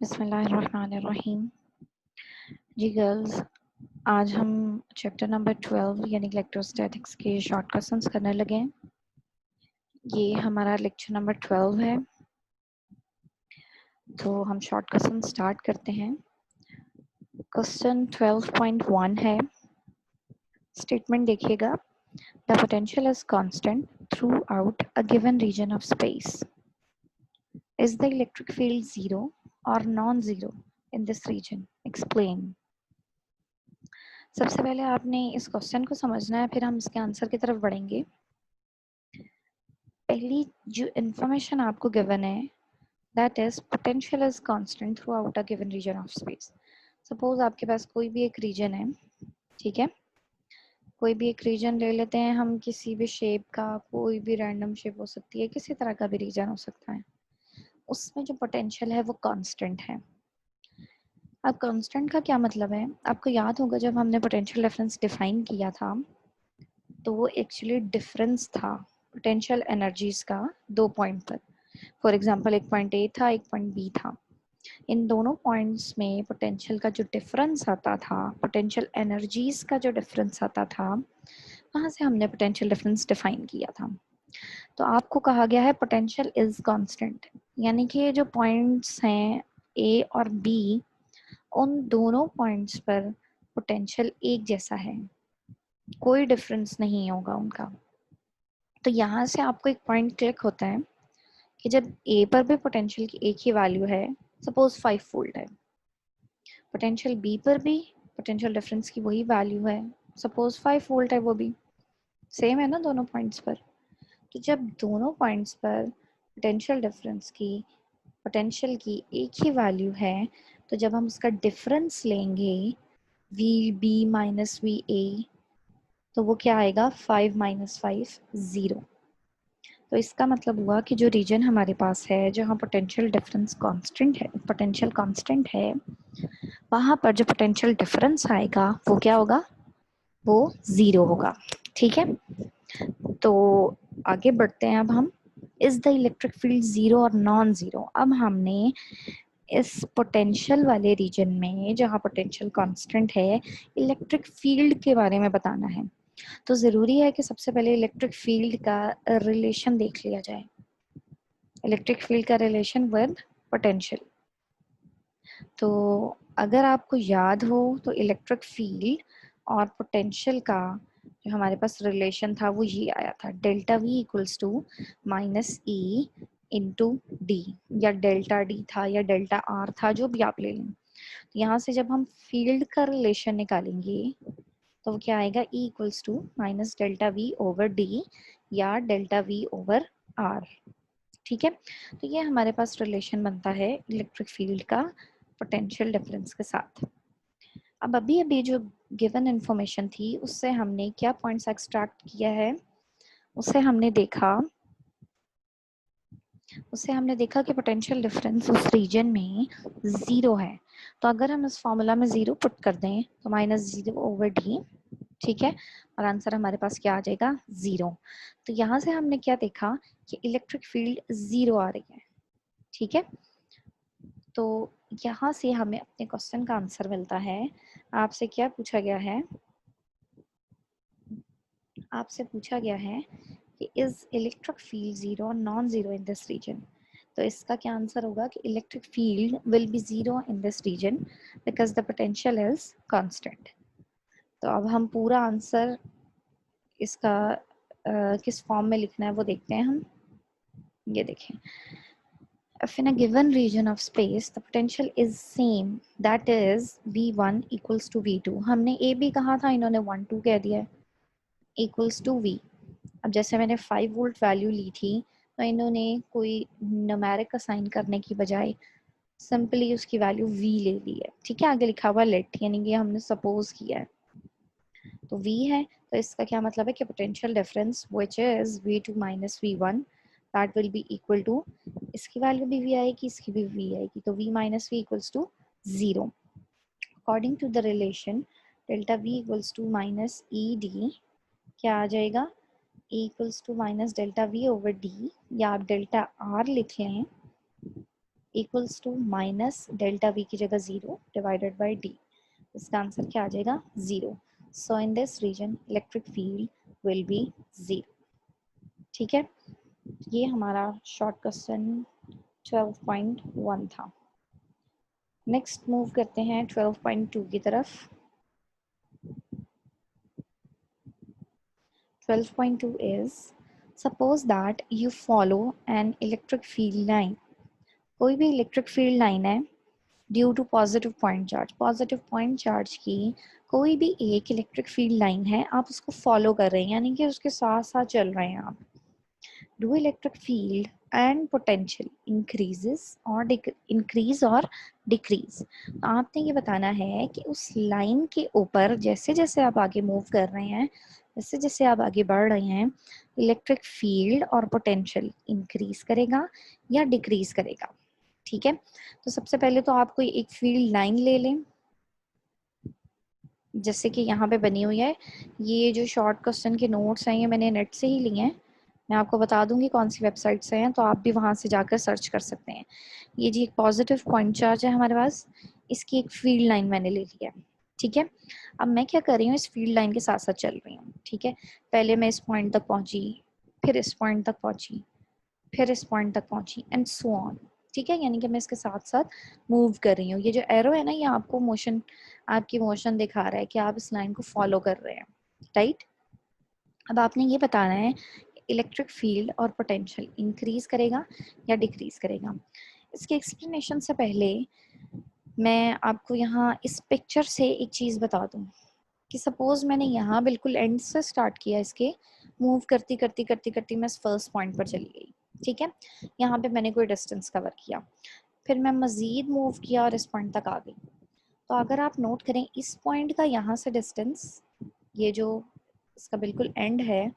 बिस्मिल्लाहिर्रहमानिर्रहीम। जी गर्ल्स, आज हम चैप्टर नंबर 12 यानी इलेक्ट्रोस्टैटिक्स के शॉर्ट क्वेश्चंस करने लगे हैं। ये हमारा लेक्चर नंबर 12 है, तो हम शॉर्ट क्वेश्चन स्टार्ट करते हैं। क्वेश्चन 12.1 है। स्टेटमेंट देखिएगा, the potential is constant throughout a given region of space. Is the electric field zero और non zero in this region? Explain. सबसे पहले आपने इस क्वेश्चन को समझना है, फिर हम इसके आंसर की तरफ बढ़ेंगे। पहली जो इंफॉर्मेशन आपको गिवन है, that is potential is constant throughout a given region of space. Suppose आपके पास कोई भी एक रीजन है, ठीक है, कोई भी एक रीजन ले लेते हैं हम, किसी भी शेप का, कोई भी रैंडम शेप हो सकती है, किसी तरह का भी रीजन हो सकता है। उसमें जो पोटेंशियल है वो कांस्टेंट है। अब कांस्टेंट का क्या मतलब है? आपको याद होगा जब हमने पोटेंशियल डिफरेंस डिफाइन किया था, तो वो एक्चुअली डिफरेंस था पोटेंशियल एनर्जीज का दो पॉइंट पर। फॉर एग्जांपल एक पॉइंट ए था, एक पॉइंट बी था। इन दोनों पॉइंट्स में पोटेंशियल का जो डिफरेंस आता था, पोटेंशियल एनर्जीज का जो डिफरेंस आता था, वहां से हमने पोटेंशियल डिफरेंस डिफाइन किया था। तो आपको कहा गया है पोटेंशियल इज कांस्टेंट, यानी कि ये जो पॉइंट्स हैं ए और बी, उन दोनों पॉइंट्स पर पोटेंशियल एक जैसा है, कोई डिफरेंस नहीं होगा उनका। तो यहाँ से आपको एक पॉइंट क्लिक होता है कि जब ए पर भी पोटेंशियल की एक ही वैल्यू है, सपोज 5 वोल्ट है, पोटेंशियल बी पर भी पोटेंशियल डिफरेंस की वही वैल्यू है, सपोज 5 वोल्ट है, वो भी सेम है ना दोनों पॉइंट्स पर। तो जब दोनों पॉइंट्स पर पोटेंशियल की एक ही वैल्यू है, तो जब हम उसका डिफरेंस लेंगे V B minus V A, तो वो क्या आएगा? 5 माइनस 5 0। तो इसका मतलब हुआ कि जो रीजन हमारे पास है, जहाँ पोटेंशियल डिफरेंस कांस्टेंट है, पोटेंशियल कांस्टेंट है, वहाँ पर जो पोटेंशियल डिफरेंस आएगा वो क्या होगा? वो जीरो होगा। ठीक है, तो आगे बढ़ते हैं। अब हम is the electric field zero और नॉन जीरो, अब हमने इस पोटेंशियल वाले रीजन में जहाँ पोटेंशियल कांस्टेंट है, इलेक्ट्रिक फील्ड के बारे में बताना है। तो जरूरी है कि सबसे पहले इलेक्ट्रिक फील्ड का रिलेशन देख लिया जाए, इलेक्ट्रिक फील्ड का रिलेशन विद पोटेंशियल। तो अगर आपको याद हो तो इलेक्ट्रिक फील्ड और पोटेंशियल का जो हमारे पास रिलेशन था वो ये आया था, delta V equals to minus E into D, या डेल्टा डी था या डेल्टा आर था, जो भी आप ले लें। तो यहाँ से जब हम फील्ड का रिलेशन निकालेंगे तो वो क्या आएगा? E equals to minus delta V over D या डेल्टा वी ओवर आर। ठीक है, तो ये हमारे पास रिलेशन बनता है इलेक्ट्रिक फील्ड का पोटेंशियल डिफरेंस के साथ। अब अभी अभी जो गिवन इंफॉर्मेशन थी उससे हमने क्या पॉइंट्स एक्सट्रैक्ट किया है? उससे हमने देखा कि पोटेंशियल डिफरेंस उस रीजन में जीरो है। तो अगर हम इस फॉर्मूला में जीरो पुट कर दें तो माइनस जीरो ओवर डी, ठीक है, और आंसर हमारे पास क्या आ जाएगा? जीरो। तो यहाँ से हमने क्या देखा कि इलेक्ट्रिक फील्ड जीरो आ रही है। ठीक है, तो यहाँ से हमें अपने क्वेश्चन का आंसर मिलता है। आपसे क्या पूछा गया है? आपसे पूछा गया है कि इज इलेक्ट्रिक फील्ड जीरो और non zero in this region? तो इसका क्या आंसर होगा कि electric field will be zero in this region because the potential is constant. तो अब हम पूरा आंसर इसका किस फॉर्म में लिखना है वो देखते हैं हम। ये देखें, if in a given region of space the potential is same, that is v1 equals to v2। हमने a b कहा था, इन्होंने 1 2 कह दिया है, equals to v। अब जैसे मैंने 5 वोल्ट वैल्यू ली थी, तो इन्होंने कोई न्यूमेरिक असाइन करने की बजाय सिंपली उसकी वैल्यू v ले ली है। ठीक है, आगे लिखा हुआ लेट, यानी कि हमने सपोज किया है, तो v है। तो इसका क्या मतलब है कि potential difference which is v2 minus v1 that will be equal to, इसकी वैल्यू भी v आएगी, इसकी भी v आएगी, तो v minus v equals to zero. According to the relation delta v equals to minus E D, क्या आ जाएगा? e equals to minus delta v over d, या आप डेल्टा r लिख लें, equals to minus delta V की जगह 0 divided by D. इसका आंसर क्या आ जाएगा 0। So in this region electric field will be 0। ठीक है, ये हमारा शॉर्ट क्वेश्चन 12.1 था। नेक्स्ट मूव करते हैं 12.2 की तरफ। 12.2 is suppose that you follow an electric field line। कोई भी इलेक्ट्रिक फील्ड लाइन है due to positive point charge. Positive point charge की कोई भी एक इलेक्ट्रिक फील्ड लाइन है, आप उसको फॉलो कर रहे हैं, यानी कि उसके साथ साथ चल रहे हैं आप। Do electric field and potential increase और डिक्रीज। आपने ये बताना है कि उस लाइन के ऊपर जैसे जैसे आप आगे मूव कर रहे हैं, जैसे जैसे आप आगे बढ़ रहे हैं, इलेक्ट्रिक फील्ड और पोटेंशियल इंक्रीज करेगा या डिक्रीज करेगा। ठीक है, तो सबसे पहले तो आप कोई एक फील्ड लाइन ले लें, जैसे कि यहाँ पे बनी हुई है। ये जो शॉर्ट क्वेश्चन के नोट्स हैं ये मैंने नेट से ही लिए हैं। मैं आपको बता दूंगी कौन सी वेबसाइट से हैं, तो आप भी वहाँ से जाकर सर्च कर सकते हैं। ये जी एक पॉजिटिव पॉइंट चार्ज है हमारे पास, इसकी एक फील्ड लाइन मैंने ले ली है। ठीक है, अब मैं क्या कर रही हूँ, इस फील्ड लाइन के साथ साथ चल रही हूँ। ठीक है, पहले मैं इस पॉइंट तक पहुंची, फिर इस पॉइंट तक पहुंची, फिर इस पॉइंट तक पहुंची एंड सो ऑन। ठीक है, यानी कि मैं इसके साथ साथ मूव कर रही हूँ। ये जो एरो है ना, ये आपको मोशन, आपकी मोशन दिखा रहा है कि आप इस लाइन को फॉलो कर रहे हैं। राइट, अब आपने ये बताना है इलेक्ट्रिक फील्ड और पोटेंशियल इंक्रीज करेगा या डिक्रीज करेगा। इसके एक्सप्लेनेशन से पहले मैं आपको यहाँ इस पिक्चर से एक चीज़ बता दूँ कि सपोज मैंने यहाँ बिल्कुल एंड से स्टार्ट किया, इसके मूव करती करती करती करती मैं फर्स्ट पॉइंट पर चली गई। ठीक है, यहाँ पे मैंने कोई डिस्टेंस कवर किया, फिर मैं मज़ीद मूव किया और इस पॉइंट तक आ गई। तो अगर आप नोट करें इस पॉइंट का यहाँ से डिस्टेंस, ये जो इसका बिल्कुल एंड है,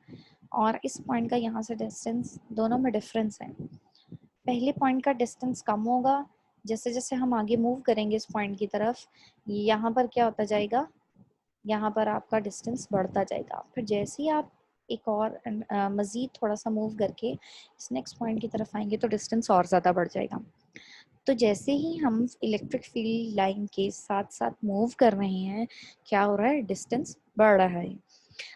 और इस पॉइंट का यहाँ से डिस्टेंस, दोनों में डिफरेंस है। पहले पॉइंट का डिस्टेंस कम होगा, जैसे जैसे हम आगे मूव करेंगे इस पॉइंट की तरफ, यहाँ पर क्या होता जाएगा, यहाँ पर आपका डिस्टेंस बढ़ता जाएगा। फिर जैसे ही आप एक और मज़ीद थोड़ा सा मूव करके इस नेक्स्ट पॉइंट की तरफ आएंगे तो डिस्टेंस और ज़्यादा बढ़ जाएगा। तो जैसे ही हम इलेक्ट्रिक फील्ड लाइन के साथ साथ मूव कर रहे हैं, क्या हो रहा है, डिस्टेंस बढ़ रहा है।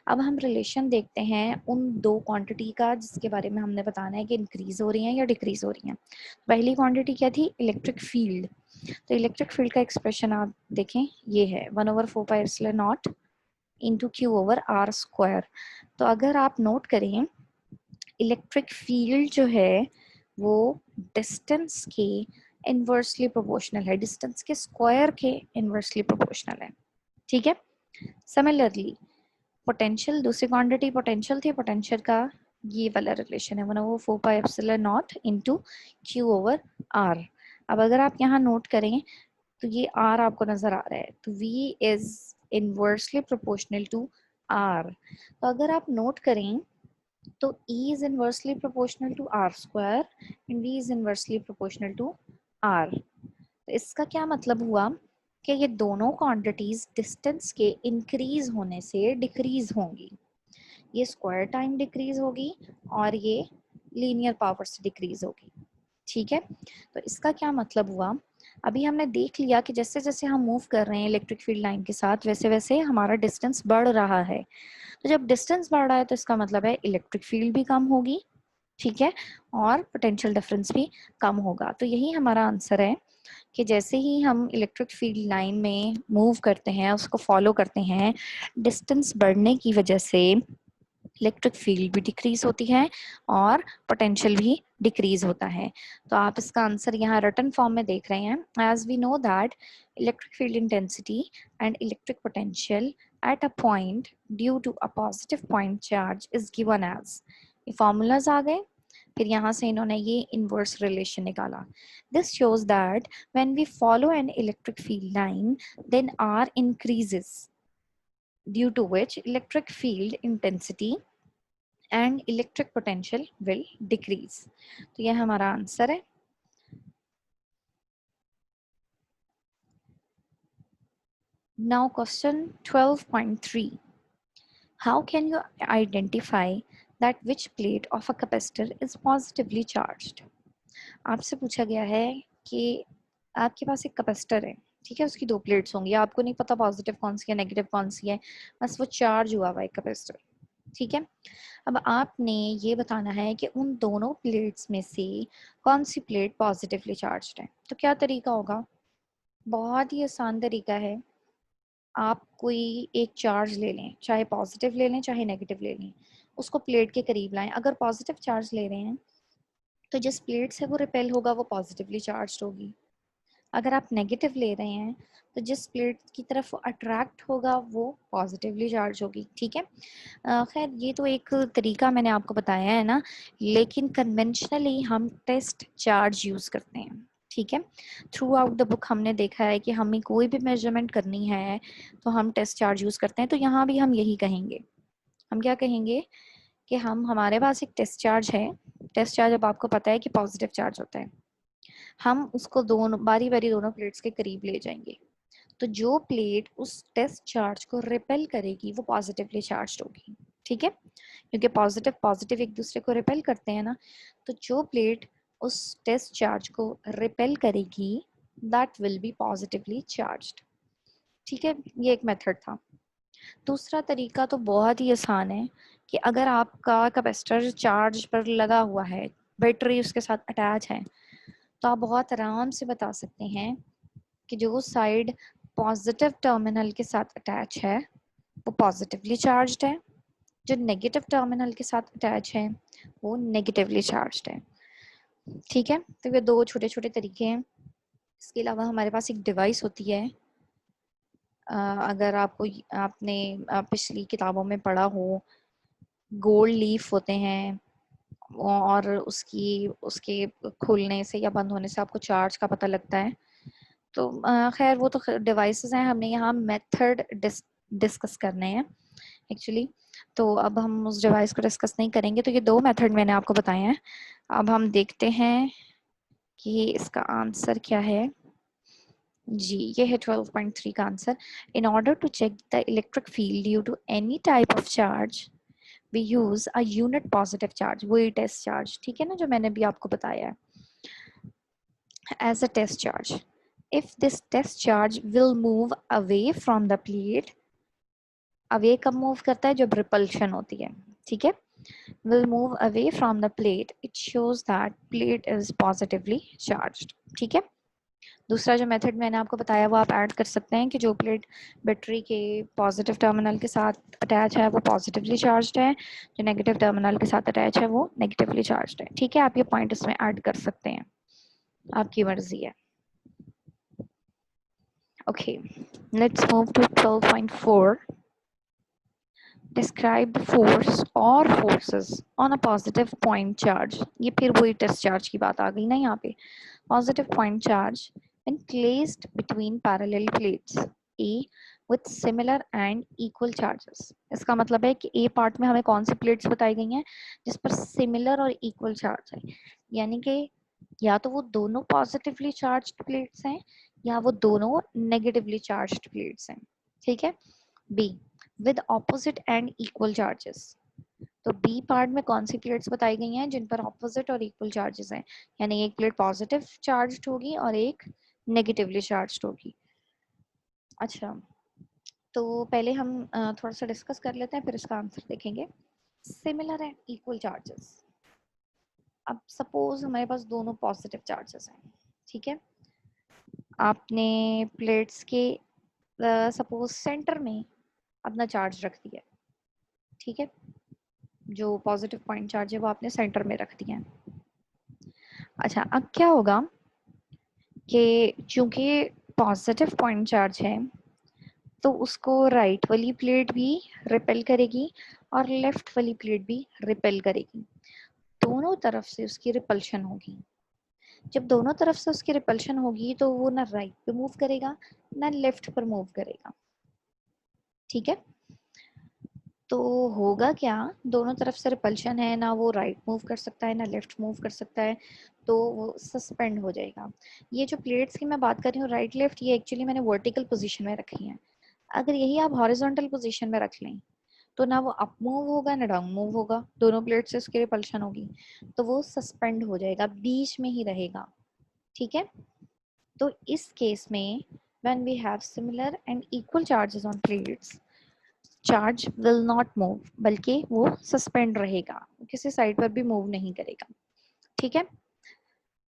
अब हम रिलेशन देखते हैं उन दो क्वांटिटी का जिसके बारे में हमने बताना है कि इंक्रीज हो रही हैं या डिक्रीज हो रही हैं। पहली क्वांटिटी क्या थी, इलेक्ट्रिक फील्ड। तो इलेक्ट्रिक फील्ड का एक्सप्रेशन आप देखें, ये है 1/4πε0 into q over r square. तो अगर आप नोट करें, इलेक्ट्रिक फील्ड जो है वो डिस्टेंस के इनवर्सली प्रोपोर्शनल है, डिस्टेंस के स्क्वायर के इनवर्सली प्रोपोर्शनल है। ठीक है, सिमिलरली पोटेंशियल, दूसरी क्वांटिटी पोटेंशियल थी, पोटेंशियल का ये वाला रिलेशन है 1/4πε0 इंटू क्यू ओवर आर। अब अगर आप यहाँ नोट करें तो ये R आपको नजर आ रहा है, तो V is inversely proportional to R। तो अगर आप नोट करें तो E is inversely proportional to R square and V is inversely proportional to R। तो इसका क्या मतलब हुआ कि ये दोनों क्वांटिटीज डिस्टेंस के इंक्रीज होने से डिक्रीज होंगी। ये स्क्वायर टाइम डिक्रीज होगी और ये लीनियर पावर से डिक्रीज होगी। ठीक है, तो इसका क्या मतलब हुआ, अभी हमने देख लिया कि जैसे जैसे हम मूव कर रहे हैं इलेक्ट्रिक फील्ड लाइन के साथ, वैसे वैसे हमारा डिस्टेंस बढ़ रहा है। तो जब डिस्टेंस बढ़ रहा है तो इसका मतलब है इलेक्ट्रिक फील्ड भी कम होगी। ठीक है, और पोटेंशियल डिफरेंस भी कम होगा। तो यही हमारा आंसर है कि जैसे ही हम इलेक्ट्रिक फील्ड लाइन में मूव करते हैं, उसको फॉलो करते हैं, डिस्टेंस बढ़ने की वजह से इलेक्ट्रिक फील्ड भी डिक्रीज होती है और पोटेंशियल भी डिक्रीज होता है। तो आप इसका आंसर यहाँ रिटन फॉर्म में देख रहे हैं। As we know that electric field intensity and electric potential at a point due to a positive point charge is given as, ये फॉर्मूलाज आ गए। फिर यहाँ से इन्होंने ये इनवर्स रिलेशन निकाला। This shows that when we follow an electric field line then R increases, due to which electric field intensity and electric potential will decrease। तो यह हमारा आंसर है। Now question 12.3, how can you identify that which plate of a capacitor is positively charged। आपसे पूछा गया है कि आपके पास एक कैपेसिटर है, ठीक है, उसकी दो प्लेट्स होंगी, आपको नहीं पता पॉजिटिव कौन सी है नेगेटिव कौन सी है, बस वो चार्ज हुआ हुआ है कैपेसिटर, ठीक है। अब आपने ये बताना है कि उन दोनों प्लेट्स में से कौन सी प्लेट पॉजिटिवली चार्ज्ड है। तो क्या तरीका होगा, बहुत ही आसान तरीका है। आप कोई एक चार्ज ले लें, चाहे पॉजिटिव ले लें चाहे नेगेटिव ले लें, उसको प्लेट के करीब लाएं। अगर पॉजिटिव चार्ज ले रहे हैं तो जिस प्लेट से वो रिपेल होगा वो पॉजिटिवली चार्ज होगी। अगर आप नेगेटिव ले रहे हैं तो जिस प्लेट की तरफ वो अट्रैक्ट होगा वो पॉजिटिवली चार्ज होगी, ठीक है। खैर ये तो एक तरीका मैंने आपको बताया है ना, लेकिन कन्वेंशनली हम टेस्ट चार्ज यूज़ करते हैं, ठीक है। थ्रू आउट द बुक हमने देखा है कि हमें कोई भी मेजरमेंट करनी है तो हम टेस्ट चार्ज यूज़ करते हैं। तो यहाँ भी हम यही कहेंगे, हम क्या कहेंगे कि हमारे पास एक टेस्ट चार्ज है। टेस्ट चार्ज अब आपको पता है कि पॉजिटिव चार्ज होता है। हम उसको दोनों बारी बारी दोनों प्लेट्स के करीब ले जाएंगे, तो जो प्लेट उस टेस्ट चार्ज को रिपेल करेगी वो पॉजिटिवली चार्ज होगी, ठीक है, क्योंकि पॉजिटिव पॉजिटिव एक दूसरे को रिपेल करते हैं ना। तो जो प्लेट उस टेस्ट चार्ज को रिपेल करेगी that will B positively charged, ठीक है। ये एक मेथड था। दूसरा तरीका तो बहुत ही आसान है कि अगर आपका कैपेसिटर चार्ज पर लगा हुआ है, बैटरी उसके साथ अटैच है, तो आप बहुत आराम से बता सकते हैं कि जो साइड पॉजिटिव टर्मिनल के साथ अटैच है वो पॉजिटिवली चार्ज्ड है, जो नेगेटिव टर्मिनल के साथ अटैच है वो नेगेटिवली चार्ज्ड है, ठीक है। तो ये दो छोटे छोटे तरीके हैं। इसके अलावा हमारे पास एक डिवाइस होती है, अगर आपको आपने पिछली किताबों में पढ़ा हो, गोल्ड लीफ होते हैं और उसकी उसके खुलने से या बंद होने से आपको चार्ज का पता लगता है। तो खैर वो तो डिवाइसेस हैं, हमने यहाँ मेथड डिस्कस करने हैं एक्चुअली। तो अब हम उस डिवाइस को डिस्कस नहीं करेंगे। तो ये दो मेथड मैंने आपको बताए हैं। अब हम देखते हैं कि इसका आंसर क्या है। जी ये है 12.3 का answer. In order to check the electric field due to any type of charge we use a unit positive charge, वही टेस्ट चार्ज, ठीक है ना, जो मैंने भी आपको बताया है, as a test charge. If this test charge will move away from the plate, away कब move करता है, जब repulsion होती है, ठीक है, will move away from the plate, it shows that plate is positively charged, ठीक है। दूसरा जो मेथड मैंने आपको बताया वो आप ऐड कर सकते हैं कि जो प्लेट बैटरी के पॉजिटिव टर्मिनल के साथ अटैच है वो पॉजिटिवली चार्ज्ड है, जो नेगेटिव टर्मिनल के साथ अटैच है वो नेगेटिवली चार्ज्ड है, ठीक है। आप ये पॉइंट इसमें ऐड कर सकते हैं, आपकी मर्जी है। Okay, let's move to 12.4. Describe the force or forces on a positive point charge. ये फिर वही टेस्ट चार्ज की बात आ गई ना यहाँ पे। Positive point charge when placed between parallel plates A with similar and equal charges. इसका मतलब है कि A पार्ट में हमें कौन सी प्लेट्स बताई गई हैं जिस पर सिमिलर और इक्वल चार्ज है, यानी कि या तो वो दोनों पॉजिटिवली चार्ज्ड प्लेट्स हैं या वो दोनों नेगेटिवली चार्ज्ड प्लेट्स हैं, ठीक है। Be with opposite and equal charges. तो बी पार्ट में कौन सी प्लेट्स बताई गई हैं जिन पर ऑपोजिट और इक्वल चार्जेस हैं, यानी एक प्लेट पॉजिटिव चार्ज्ड होगी और एक नेगेटिवली चार्ज्ड होगी। अच्छा, तो पहले हम थोड़ा सा डिस्कस कर लेते हैं फिर इसका आंसर देखेंगे। सिमिलर एंड इक्वल चार्जेस, अब सपोज हमारे पास दोनों पॉजिटिव चार्जेस हैं, ठीक है। आपने प्लेट्स के सपोज सेंटर में अपना चार्ज रख दिया, ठीक है, जो पॉजिटिव पॉइंट चार्ज है वो आपने सेंटर में रख दिया है। अच्छा, अब क्या होगा कि चूंकि पॉजिटिव पॉइंट चार्ज है तो उसको राइट वाली प्लेट भी रिपेल करेगी और लेफ्ट वाली प्लेट भी रिपेल करेगी, दोनों तरफ से उसकी रिपल्शन होगी। जब दोनों तरफ से उसकी रिपल्शन होगी तो वो ना राइट पे मूव करेगा ना लेफ्ट पर मूव करेगा, ठीक है। तो होगा क्या, दोनों तरफ से रिपल्शन है, ना वो राइट मूव कर सकता है ना लेफ्ट मूव कर सकता है, तो वो सस्पेंड हो जाएगा। ये जो प्लेट्स की मैं बात कर रही हूँ राइट लेफ्ट, ये एक्चुअली मैंने वर्टिकल पोजीशन में रखी है। अगर यही आप हॉरिजॉन्टल पोजीशन में रख लें तो ना वो अप मूव होगा ना डाउन मूव होगा, दोनों प्लेट से उसकी रिपल्शन होगी, तो वो सस्पेंड हो जाएगा, बीच में ही रहेगा, ठीक है। तो इस केस में when we have similar and equal charges on plates, charge will not move, बल्कि वो सस्पेंड रहेगा, किसी साइड पर भी मूव नहीं करेगा। ठीक है।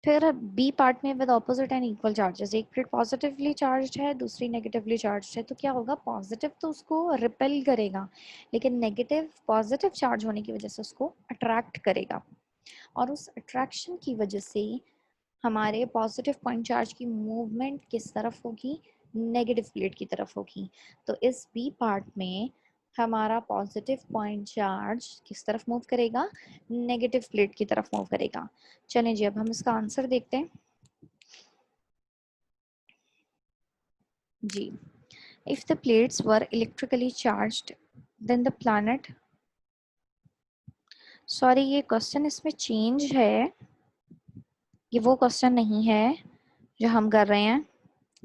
फिर बी पार्ट में with opposite and equal charges, एक प्लेट पॉजिटिवली चार्ज है, दूसरी नेगेटिवली चार्ज है, तो क्या होगा, पॉजिटिव तो उसको रिपेल करेगा, लेकिन नेगेटिव पॉजिटिव चार्ज होने की वजह से उसको अट्रैक्ट करेगा, और उस अट्रैक्शन की वजह से हमारे पॉजिटिव पॉइंट चार्ज की मूवमेंट किस तरफ होगी, नेगेटिव प्लेट की तरफ होगी। तो इस बी पार्ट में हमारा पॉजिटिव पॉइंट चार्ज किस तरफ मूव करेगा, नेगेटिव प्लेट की तरफ मूव करेगा। चलें जी, अब हम इसका आंसर देखते हैं जी। If the plates were electrically charged then the planet, sorry ये क्वेश्चन इसमें चेंज है, ये वो क्वेश्चन नहीं है जो हम कर रहे हैं,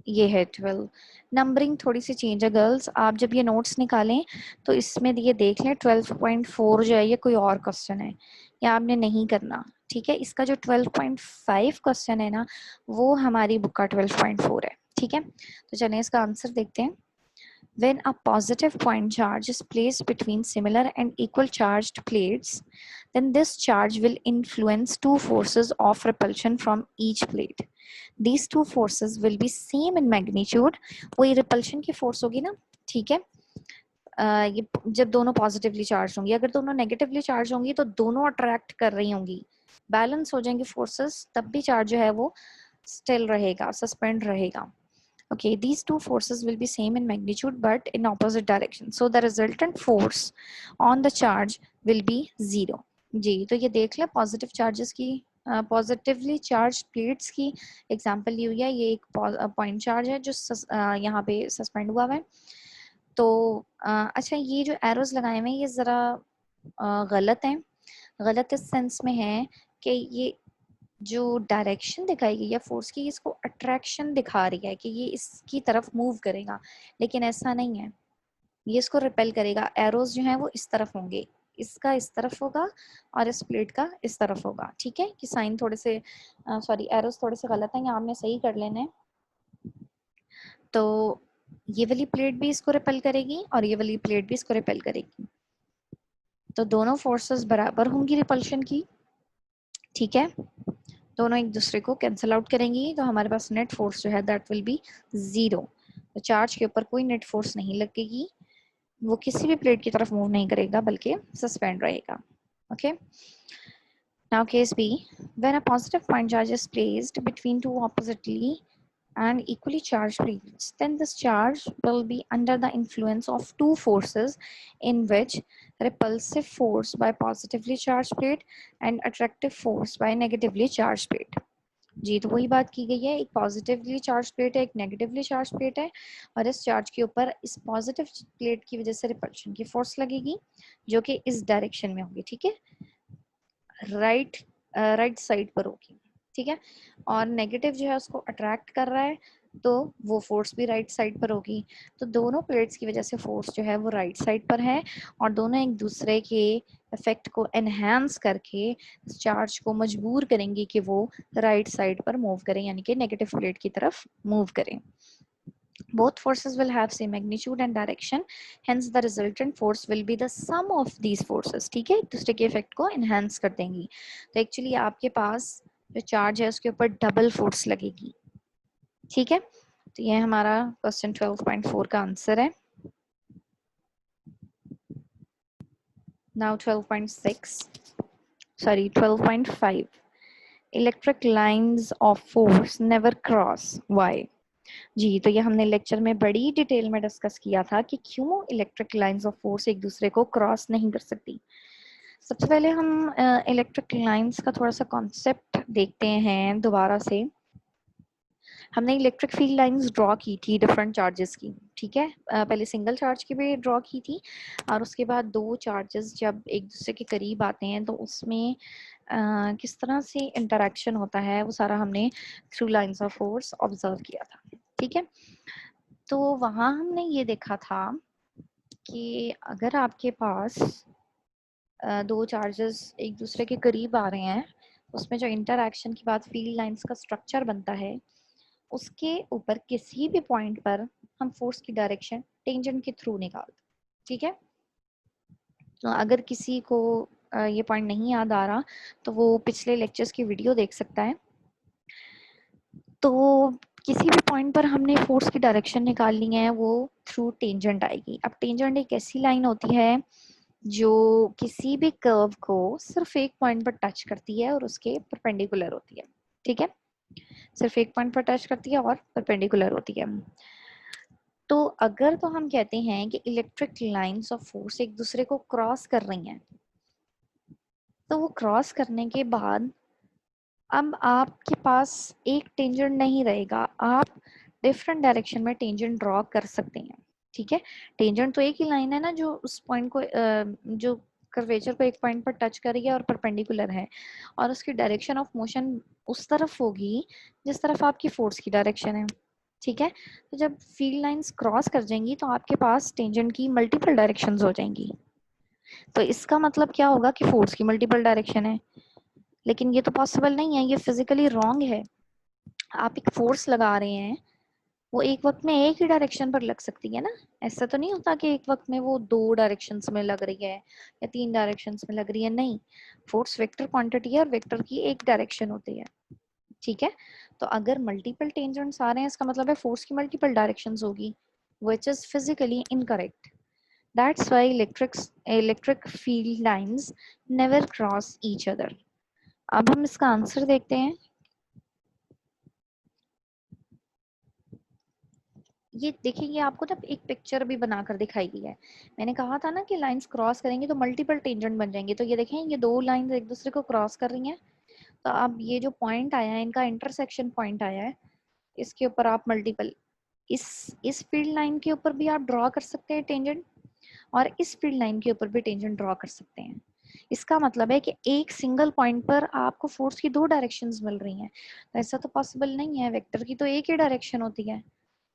ये है 12। नंबरिंग थोड़ी सी चेंज है गर्ल्स, आप जब ये नोट्स निकालें तो इसमें ये देख लें 12.4 जो है ये कोई और क्वेश्चन है, या आपने नहीं करना। ठीक है, इसका जो 12.5 क्वेश्चन है ना, वो हमारी बुक का 12.4 है। ठीक है, तो चलें इसका आंसर देखते हैं। When a positive point charge is placed between similar and equal charged plates, then this charge will influence two forces of repulsion from each plate. These two forces will be same in magnitude. वही repulsion की force होगी ना, ठीक है। ये जब दोनों positively charge होंगी, अगर दोनों नेगेटिवली चार्ज होंगी तो दोनों अट्रैक्ट कर रही होंगी, बैलेंस हो जाएंगे फोर्सेस, तब भी चार्ज जो है वो स्टिल रहेगा, सस्पेंड रहेगा। Okay, these two forces will be same in magnitude but in opposite direction, so the resultant force on the charge will be 0 जी। तो ये देख ले पॉजिटिव चार्जेस की, पॉजिटिवली चार्ज प्लेट्स की एग्जांपल ली हुई है। ये एक पॉइंट चार्ज है जो यहाँ पे सस्पेंड हुआ है। तो अच्छा, ये जो एरोज लगाए हुए हैं ये जरा गलत हैं। गलत इस सेंस में है कि ये जो डायरेक्शन दिखाई गई है फोर्स की, इसको अट्रैक्शन दिखा रही है कि ये इसकी तरफ मूव करेगा, लेकिन ऐसा नहीं है, ये इसको रिपेल करेगा। एरोज जो है वो इस तरफ होंगे, इसका इस तरफ होगा और इस प्लेट का इस तरफ होगा। ठीक है, कि साइन थोड़े से सॉरी एरोज थोड़े से गलत हैं, यहाँ आपने सही कर लेने हैं। तो ये वाली प्लेट भी इसको रिपेल करेगी और ये वाली प्लेट भी इसको रिपेल करेगी, तो दोनों फोर्सेस बराबर होंगी रिपल्शन की। ठीक है, दोनों एक दूसरे को कैंसिल आउट करेंगी, तो हमारे पास नेट फोर्स जो है दैट विल बी 0। तो चार्ज के ऊपर कोई नेट फोर्स नहीं लगेगी, वो किसी भी प्लेट की तरफ मूव नहीं करेगा बल्कि सस्पेंड रहेगा। Okay, now case B, when a positive point charge is placed between two oppositely and equally charged plates, then this charge will be under the influence of two forces, in which repulsive force by positively charged plate and attractive force by negatively charged plate। जी, तो वही बात की गई है, एक positively charge plate है, एक negatively charge plate है, और इस चार्ज के ऊपर इस पॉजिटिव प्लेट की वजह से रिपल्शन की फोर्स लगेगी जो कि इस डायरेक्शन में होगी। ठीक है, राइट साइड पर होगी। ठीक है, और नेगेटिव जो है उसको अट्रैक्ट कर रहा है, तो वो फोर्स भी राइट साइड पर होगी। तो दोनों प्लेट्स की वजह से फोर्स जो है वो राइट साइड पर है, और दोनों एक दूसरे के इफेक्ट को एनहांस करके चार्ज को मजबूर करेंगे कि वो राइट साइड पर मूव करें, यानी कि नेगेटिव प्लेट की तरफ मूव करें। Both forces will have same magnitude and direction, hence the resultant force will be the sum of these forces। ठीक है, एक दूसरे के इफेक्ट को enhance कर देंगी। तो एक्चुअली आपके पास जो चार्ज है उसके ऊपर डबल फोर्स लगेगी। ठीक है, तो ये हमारा क्वेश्चन 12.4 का आंसर है। Now 12.6 sorry 12.5, electric lines of force never cross, why. जी, तो ये हमने लेक्चर में बड़ी डिटेल में डिस्कस किया था कि क्यों इलेक्ट्रिक लाइंस ऑफ फोर्स एक दूसरे को क्रॉस नहीं कर सकती। सबसे पहले हम इलेक्ट्रिक लाइंस का थोड़ा सा कॉन्सेप्ट देखते हैं दोबारा से। हमने इलेक्ट्रिक फील्ड लाइंस ड्रॉ की थी डिफरेंट चार्जेस की। ठीक है, पहले सिंगल चार्ज की भी ड्रॉ की थी, और उसके बाद दो चार्जेस जब एक दूसरे के करीब आते हैं तो उसमें किस तरह से इंटरेक्शन होता है वो सारा हमने through lines of force observe किया था। ठीक है, तो वहां हमने ये देखा था कि अगर आपके पास दो चार्जेस एक दूसरे के करीब आ रहे हैं, उसमें जो इंटरएक्शन के बाद फील्ड लाइंस का स्ट्रक्चर बनता है उसके ऊपर किसी भी पॉइंट पर हम फोर्स की डायरेक्शन टेंजेंट के थ्रू निकालते, ठीक है। तो अगर किसी को ये पॉइंट नहीं याद आ रहा तो वो पिछले लेक्चर्स की वीडियो देख सकता है। तो किसी भी पॉइंट पर हमने फोर्स की डायरेक्शन निकालनी है वो थ्रू टेंजेंट आएगी। अब टेंजेंट एक ऐसी लाइन होती है जो किसी भी कर्व को सिर्फ एक पॉइंट पर टच करती है और उसके परपेंडिकुलर होती है, ठीक है। सिर्फ एक पॉइंट पर टच करती है और परपेंडिकुलर होती है। तो अगर तो हम कहते हैं कि इलेक्ट्रिक लाइंस ऑफ फोर्स एक दूसरे को क्रॉस कर रही हैं, तो वो क्रॉस करने के बाद अब आपके पास एक टेंजेंट नहीं रहेगा, आप डिफरेंट डायरेक्शन में टेंजेंट ड्रॉ कर सकते हैं, ठीक है। टेंजेंट तो एक ही लाइन है ना जो उस पॉइंट को जो कर्वेचर को एक पॉइंट पर टच कर रही है और परपेंडिकुलर है, और उसकी डायरेक्शन ऑफ मोशन उस तरफ होगी जिस तरफ आपकी फोर्स की डायरेक्शन है, ठीक है। तो जब फील्ड लाइंस क्रॉस कर जाएंगी तो आपके पास टेंजेंट की मल्टीपल डायरेक्शंस हो जाएंगी। तो इसका मतलब क्या होगा कि फोर्स की मल्टीपल डायरेक्शन है, लेकिन ये तो पॉसिबल नहीं है, ये फिजिकली रॉन्ग है। आप एक फोर्स लगा रहे हैं, वो एक वक्त में एक ही डायरेक्शन पर लग सकती है ना। ऐसा तो नहीं होता कि एक वक्त में वो दो डायरेक्शंस में लग रही है या तीन डायरेक्शंस में लग रही है, नहीं। फोर्स वेक्टर क्वांटिटी है और वेक्टर की एक डायरेक्शन होती है, ठीक है। तो अगर मल्टीपल टेंजेंट्स आ रहे हैं इसका मतलब है फोर्स की मल्टीपल डायरेक्शंस होगी, which is physically incorrect. That's why electric field lines never cross each other. अब हम इसका आंसर देखते हैं। ये देखिए, ये आपको ना एक पिक्चर भी बनाकर दिखाई गई है। मैंने कहा था ना कि लाइंस क्रॉस करेंगे तो मल्टीपल टेंजेंट बन जाएंगे। तो ये देखें, ये दो लाइंस एक दूसरे को क्रॉस कर रही हैं। तो अब ये जो पॉइंट आया है, इनका इंटरसेक्शन पॉइंट आया है, इसके ऊपर आप मल्टीपल इस फील्ड लाइन के ऊपर भी आप ड्रॉ कर सकते हैं टेंजेंट, और इस फील्ड लाइन के ऊपर भी टेंजेंट ड्रॉ कर सकते हैं। इसका मतलब है कि एक सिंगल पॉइंट पर आपको फोर्स की दो डायरेक्शंस मिल रही हैं। तो ऐसा तो पॉसिबल नहीं है, वेक्टर की तो एक ही डायरेक्शन होती है,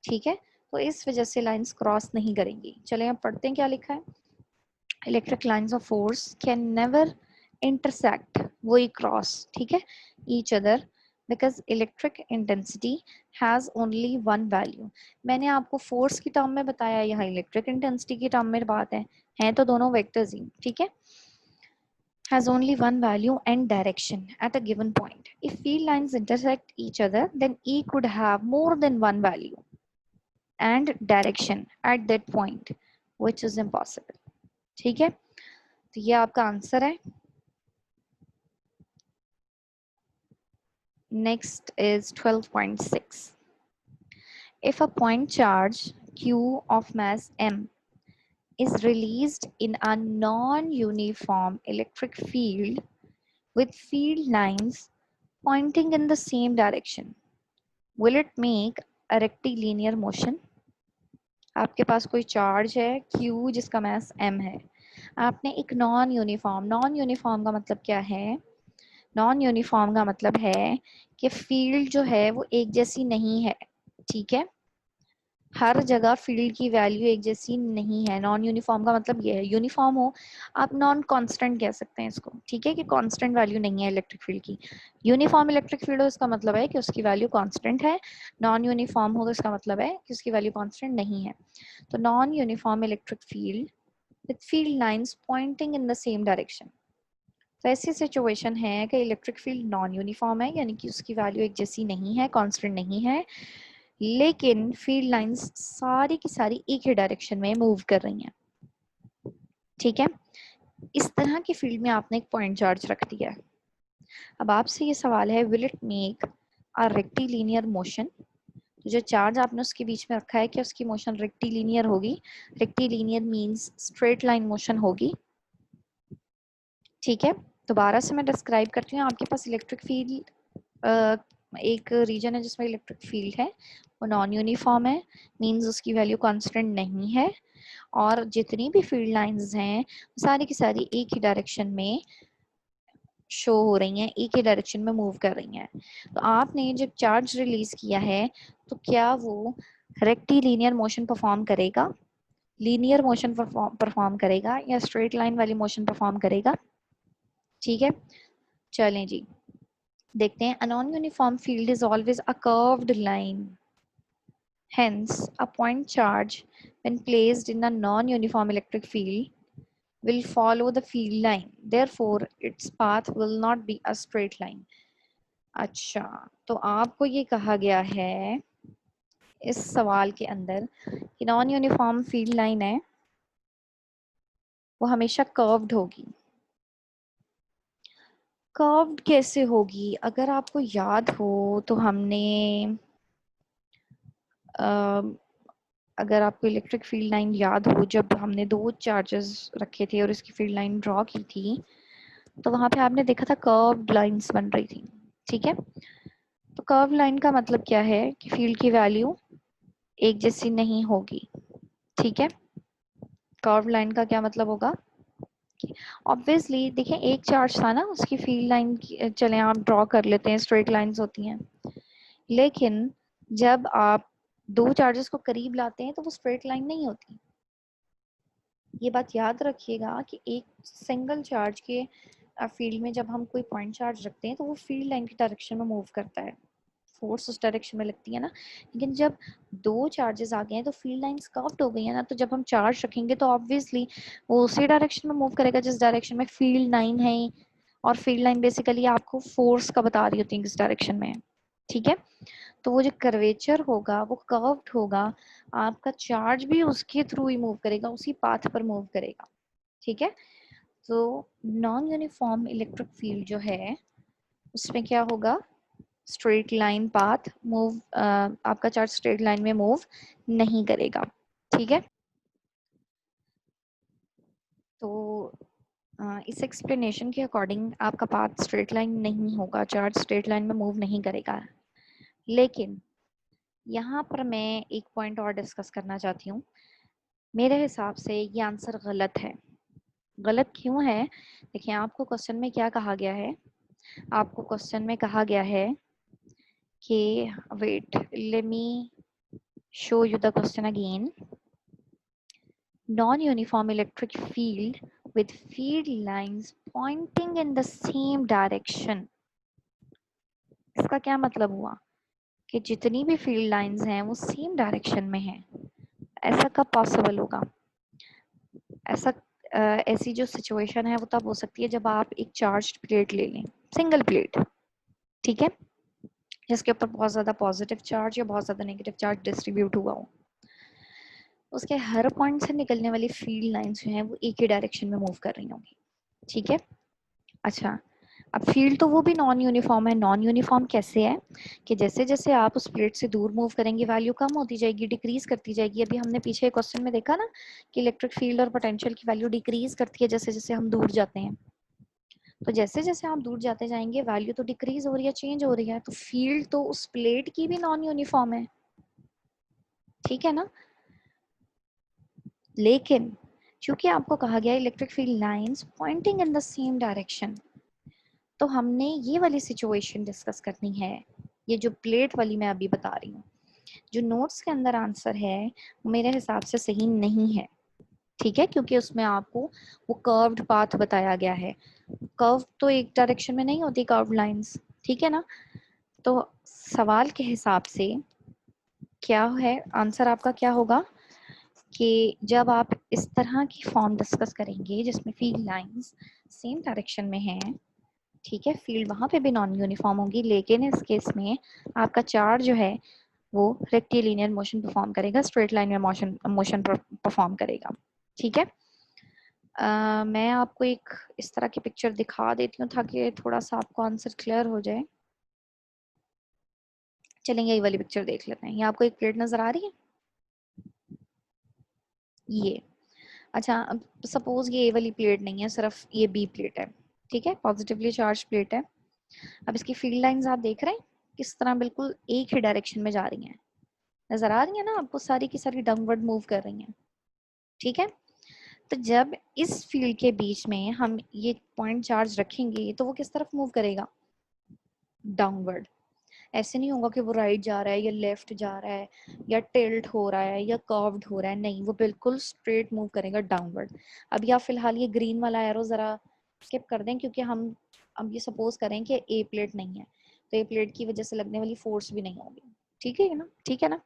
ठीक है। तो इस वजह से लाइंस क्रॉस नहीं करेंगी। चलिए अब पढ़ते हैं क्या लिखा है। Electric lines of force can never intersect, वही क्रॉस, ठीक है, each other because electric intensity has only one value. मैंने आपको फोर्स की टर्म में बताया, यहाँ इलेक्ट्रिक इंटेंसिटी की टर्म में बात है तो दोनों वेक्टर्स ही, ठीक है। has only one value and direction at a given point. If field lines intersect each other, then E could have more than one value and direction at that point, which is impossible. ठीक है, तो ये आपका answer है। Next is 12.6. If a point charge Q of mass M is released in a non-uniform electric field with field lines pointing in the same direction, will it make a rectilinear motion? आपके पास कोई charge है Q जिसका मास M है, आपने एक non uniform का मतलब क्या है? नॉन यूनिफॉर्म का मतलब है कि फील्ड जो है वो एक जैसी नहीं है, ठीक है। हर जगह फील्ड की वैल्यू एक जैसी नहीं है। नॉन यूनिफॉर्म का मतलब ये है, यूनिफॉर्म हो आप नॉन कांस्टेंट कह सकते हैं इसको, ठीक है, कि कांस्टेंट वैल्यू नहीं है इलेक्ट्रिक फील्ड की। यूनिफॉर्म इलेक्ट्रिक फील्ड हो इसका मतलब है कि उसकी वैल्यू कांस्टेंट है, नॉन यूनिफॉर्म हो तो इसका मतलब है कि उसकी वैल्यू कांस्टेंट नहीं है। तो non uniform electric field with field lines pointing in the same direction. तो ऐसी सिचुएशन है कि इलेक्ट्रिक फील्ड नॉन यूनिफॉर्म है, यानी कि उसकी वैल्यू एक जैसी नहीं है, कांस्टेंट नहीं है, लेकिन फील्ड लाइंस सारी की सारी एक ही डायरेक्शन में मूव कर रही हैं, ठीक है। इस तरह की फील्ड में आपने एक पॉइंट चार्ज रख दिया है। अब आपसे ये सवाल है, will it make a rectilinear motion? तो जो चार्ज आपने उसके बीच में रखा है, क्या उसकी मोशन रेक्टिलिनियर होगी? Rectilinear means straight line motion होगी, ठीक है। दोबारा से मैं डिस्क्राइब करती हूँ। आपके पास इलेक्ट्रिक फील्ड एक रीजन है जिसमें इलेक्ट्रिक फील्ड है, वो नॉन यूनिफॉर्म है, मींस उसकी वैल्यू कांस्टेंट नहीं है, और जितनी भी फील्ड लाइंस हैं सारी की सारी एक ही डायरेक्शन में शो हो रही हैं, एक ही डायरेक्शन में मूव कर रही हैं। तो आपने जब चार्ज रिलीज किया है तो क्या वो रेक्टिलिनियर मोशन परफॉर्म करेगा, लीनियर मोशन परफॉर्म करेगा, या स्ट्रेट लाइन वाली मोशन परफॉर्म करेगा? ठीक है, चलें जी। देखते हैं, a non-uniform field is always a curved line. Hence, a point charge when placed in a non-uniform electric field will follow the field line. Therefore, its path will not be a straight line. अच्छा, तो आपको ये कहा गया है इस सवाल के अंदर कि नॉन यूनिफॉर्म फील्ड लाइन है वो हमेशा कर्व्ड होगी। कर्व्ड कैसे होगी? अगर आपको याद हो तो हमने अगर आपको इलेक्ट्रिक फील्ड लाइन याद हो, जब हमने दो चार्जेस रखे थे और इसकी फील्ड लाइन ड्रॉ की थी, तो वहां पे आपने देखा था कर्व्ड लाइंस बन रही थी। ठीक है, तो कर्व लाइन का मतलब क्या है कि फील्ड की वैल्यू एक जैसी नहीं होगी। ठीक है, कर्व लाइन का क्या मतलब होगा? ऑब्वियसली देखिए, एक चार्ज था ना, उसकी फील्ड लाइन चले आप ड्रॉ कर लेते हैं, स्ट्रेट लाइंस होती हैं। लेकिन जब आप दो चार्जेस को करीब लाते हैं तो वो स्ट्रेट लाइन नहीं होती। ये बात याद रखिएगा कि एक सिंगल चार्ज के फील्ड में जब हम कोई पॉइंट चार्ज रखते हैं तो वो फील्ड लाइन की डायरेक्शन में मूव करता है, फोर्स उस डायरेक्शन में लगती है ना। लेकिन जब दो चार्जेस आ गए हैं तो फील्ड लाइंस कर्व्ड हो गई है ना, तो जब हम चार्ज रखेंगे तो ऑब्वियसली वो उसी डायरेक्शन में मूव करेगा जिस डायरेक्शन में फील्ड लाइन है। और फील्ड लाइन बेसिकली आपको फोर्स का बता रही होती है किस डायरेक्शन में है। ठीक है, तो वो जो कर्वेचर होगा वो कर्व्ड होगा, आपका चार्ज भी उसके थ्रू ही मूव करेगा, उसी पाथ पर मूव करेगा। ठीक है, तो नॉन यूनिफॉर्म इलेक्ट्रिक फील्ड जो है उसमें क्या होगा? स्ट्रेट लाइन पाथ मूव, आपका चार्ज स्ट्रेट लाइन में मूव नहीं करेगा। ठीक है, तो इस एक्सप्लेनेशन के अकॉर्डिंग आपका पाथ स्ट्रेट लाइन नहीं होगा, चार्ज स्ट्रेट लाइन में मूव नहीं करेगा। लेकिन यहाँ पर मैं एक पॉइंट और डिस्कस करना चाहती हूँ। मेरे हिसाब से ये आंसर गलत है। गलत क्यों है? देखिए, आपको क्वेश्चन में क्या कहा गया है? आपको क्वेश्चन में कहा गया है कि, wait let me show you the question again. Non-uniform electric field with field lines pointing in the same direction. इसका क्या मतलब हुआ कि जितनी भी फील्ड लाइंस हैं वो सेम डायरेक्शन में हैं। ऐसा कब पॉसिबल होगा? ऐसा ऐसी जो सिचुएशन है वो तब हो सकती है जब आप एक चार्ज्ड प्लेट ले लें, सिंगल प्लेट। ठीक है, जिसके ऊपर बहुत ज्यादा पॉजिटिव चार्ज या बहुत ज्यादा नेगेटिव चार्ज डिस्ट्रीब्यूट हुआ हो। उसके हर पॉइंट से निकलने वाली फील्ड लाइंस जो हैं वो एक ही डायरेक्शन में मूव कर रही होंगी। ठीक है, अच्छा, अब फील्ड तो वो भी नॉन यूनिफॉर्म है। नॉन यूनिफॉर्म कैसे है कि जैसे जैसे आप उस प्लेट से दूर मूव करेंगे वैल्यू कम होती जाएगी, डिक्रीज करती जाएगी। अभी हमने पीछे क्वेश्चन में देखा ना कि इलेक्ट्रिक फील्ड और पोटेंशियल की वैल्यू डिक्रीज करती है जैसे जैसे हम दूर जाते हैं। तो जैसे जैसे आप दूर जाते जाएंगे वैल्यू तो डिक्रीज हो रही है, चेंज हो रही है। तो फील्ड तो उस प्लेट की भी नॉन यूनिफॉर्म है। ठीक है ना, लेकिन चूंकि आपको कहा गया electric field lines pointing in the same direction, तो हमने ये वाली सिचुएशन डिस्कस करनी है। ये जो प्लेट वाली मैं अभी बता रही हूँ, जो नोट्स के अंदर आंसर है वो मेरे हिसाब से सही नहीं है। ठीक है, क्योंकि उसमें आपको वो कर्व्ड पाथ बताया गया है। कर्व तो एक डायरेक्शन में नहीं होती, कर्व्ड लाइंस। ठीक है ना, तो सवाल के हिसाब से क्या है आंसर आपका? क्या होगा कि जब आप इस तरह की फॉर्म डिस्कस करेंगे जिसमें फील्ड लाइंस सेम डायरेक्शन में हैं, ठीक है, फील्ड वहां पे भी नॉन यूनिफॉर्म होगी, लेकिन इस केस में आपका चार्ज जो है वो रेक्टिलिनियर मोशन परफॉर्म करेगा, स्ट्रेट लाइन में मोशन मोशन परफॉर्म करेगा। ठीक है, मैं आपको एक इस तरह की पिक्चर दिखा देती हूँ ताकि थोड़ा सा आपको आंसर क्लियर हो जाए। चलेंगे, ये वाली पिक्चर देख लेते हैं। ये आपको एक प्लेट नजर आ रही है, ये। अच्छा, अब सपोज ये ए वाली प्लेट नहीं है, सिर्फ ये बी प्लेट है। ठीक है, पॉजिटिवली चार्ज प्लेट है। अब इसकी फील्ड लाइंस आप देख रहे हैं किस तरह बिल्कुल एक ही डायरेक्शन में जा रही हैं। नजर आ रही है ना आपको? सारी की सारी डाउनवर्ड मूव कर रही हैं। ठीक है, तो जब इस फील्ड के बीच में हम ये पॉइंट चार्ज रखेंगे तो वो किस तरफ मूव करेगा? डाउनवर्ड। ऐसे नहीं होगा कि वो राइट जा रहा है या लेफ्ट जा रहा है या टिल्ट हो रहा है या कर्व्ड हो रहा है, नहीं, वो बिल्कुल स्ट्रेट मूव करेगा डाउनवर्ड। अभी आप फिलहाल ये ग्रीन वाला एरो जरा स्किप कर दें, क्योंकि हम अब ये सपोज करें कि ए प्लेट नहीं है। तो ये प्लेट की वजह से लगने वाली फोर्स भी नहीं होगी। ठीक है ना, ठीक है ना।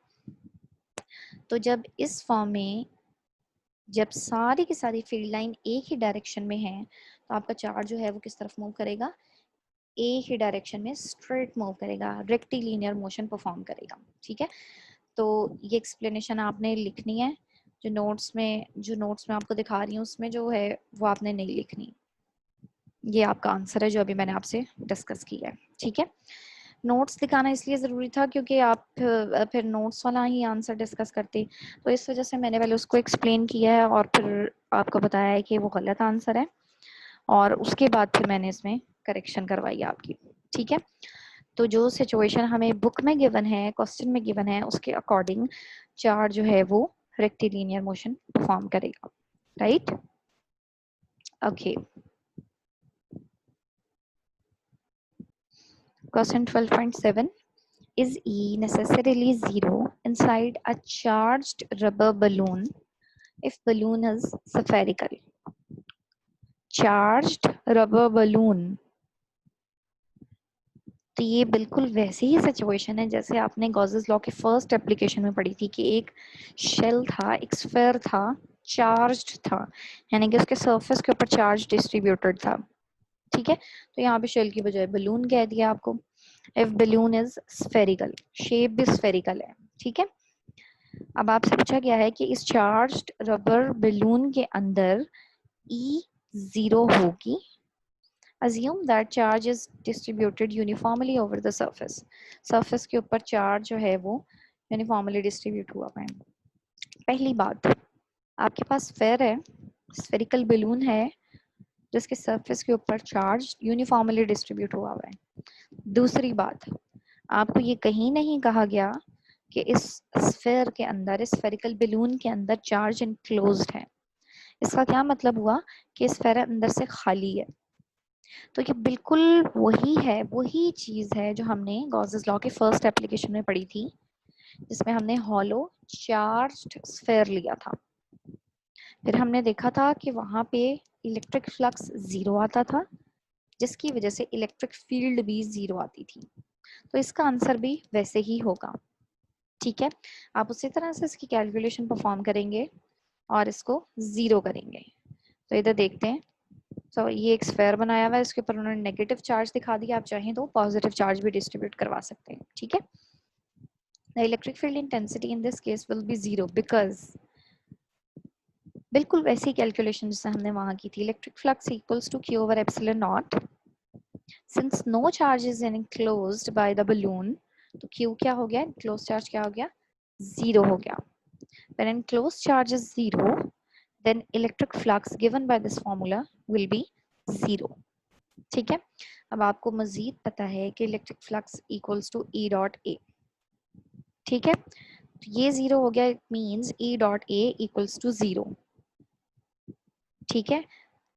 तो जब इस फॉर्म में जब सारी की सारी फील्ड लाइन एक ही डायरेक्शन में है तो आपका चार्ज जो है वो किस तरफ मूव करेगा, एक ही डायरेक्शन में स्ट्रेट मूव करेगा, रेक्टिलिनियर मोशन परफॉर्म करेगा। ठीक है, तो ये एक्सप्लेनेशन आपने लिखनी है। जो नोट्स में आपको दिखा रही हूँ उसमें जो है वो आपने नहीं लिखनी। ये आपका आंसर है जो अभी मैंने आपसे डिस्कस किया है। ठीक है, नोट्स दिखाना इसलिए ज़रूरी था क्योंकि आप फिर नोट्स वाला ही आंसर डिस्कस करते, तो इस वजह से मैंने पहले उसको एक्सप्लेन किया है और फिर आपको बताया है कि वो गलत आंसर है, और उसके बाद फिर मैंने इसमें करेक्शन करवाई आपकी। ठीक है, तो जो सिचुएशन हमें बुक में गिवन है, क्वेश्चन में गिवन है, उसके अकॉर्डिंग चार्ज जो है वो रेक्टिलिनियर मोशन परफॉर्म करेगा। Right, okay. Question 12.7, is E necessarily zero inside a charged rubber balloon if balloon is spherical? Charged rubber balloon, तो ये बिल्कुल वैसी ही सिचुएशन है जैसे आपने गॉसेस लॉ के फर्स्ट एप्लीकेशन में पढ़ी थी कि एक शेल था, एक स्फीयर था, चार्ज्ड था, यानी कि उसके सरफेस के ऊपर चार्ज डिस्ट्रीब्यूटेड था। ठीक है, तो यहाँ पे शेल की बजाय बलून कह दिया आपको। If balloon is spherical, shape भी स्फेरिकल है। ठीक है, अब आपसे पूछा गया है कि इस चार्ज्ड रबर बलून के अंदर E जीरो होगी। Assume that charge is distributed uniformly over the surface. Surface के ऊपर चार्ज जो है वो यूनिफॉर्मली डिस्ट्रीब्यूट हुआ है। पहली बात, आपके पास स्फेयर है, स्फेरिकल बलून है जिसके सरफेस के ऊपर चार्ज यूनिफॉर्मली डिस्ट्रीब्यूट हुआ है। दूसरी बात, आपको ये कहीं नहीं कहा गया कि इस स्फेयर के अंदर, इस स्फेरिकल बलून के अंदर चार्ज इनक्लोज्ड है। इसका क्या मतलब हुआ कि स्फेयर अंदर से खाली है। तो ये बिल्कुल वही है, वही चीज है जो हमने गॉसेस लॉ के फर्स्ट एप्लीकेशन में पढ़ी थी, जिसमें हमने हॉलो चार्ज्ड स्फेयर लिया था। फिर हमने देखा था कि वहां पे इलेक्ट्रिक फ्लक्स जीरो आता था, जिसकी वजह से इलेक्ट्रिक फील्ड भी जीरो आती थी। तो इसका आंसर भी वैसे ही होगा। ठीक है, आप उसी तरह से इसकी कैलकुलेशन परफॉर्म करेंगे और इसको जीरो करेंगे। तो इधर देखते हैं, तो ये एक स्फेयर बनाया हुआ है, इसके ऊपर उन्होंने नेगेटिव चार्ज दिखा दिया, आप चाहें तो पॉजिटिव चार्ज भी डिस्ट्रीब्यूट करवा सकते हैं। ठीक है, the electric field intensity in this case will be zero because, बिल्कुल वैसी कैलकुलेशन जैसे हमने वहां की थी, electric flux equals to Q over epsilon naught, since no charge is enclosed by the balloon, तो क्यू क्या हो गया, एनक्लोज्ड चार्ज क्या हो गया, जीरो हो गया। When enclosed charge is zero, then electric flux given by this formula will be zero. ठीक है, अब आपको मजीद पता है कि electric flux equals to E dot A. ठीक है, तो ये जीरो हो गया, it means E dot A equals to zero. ठीक है,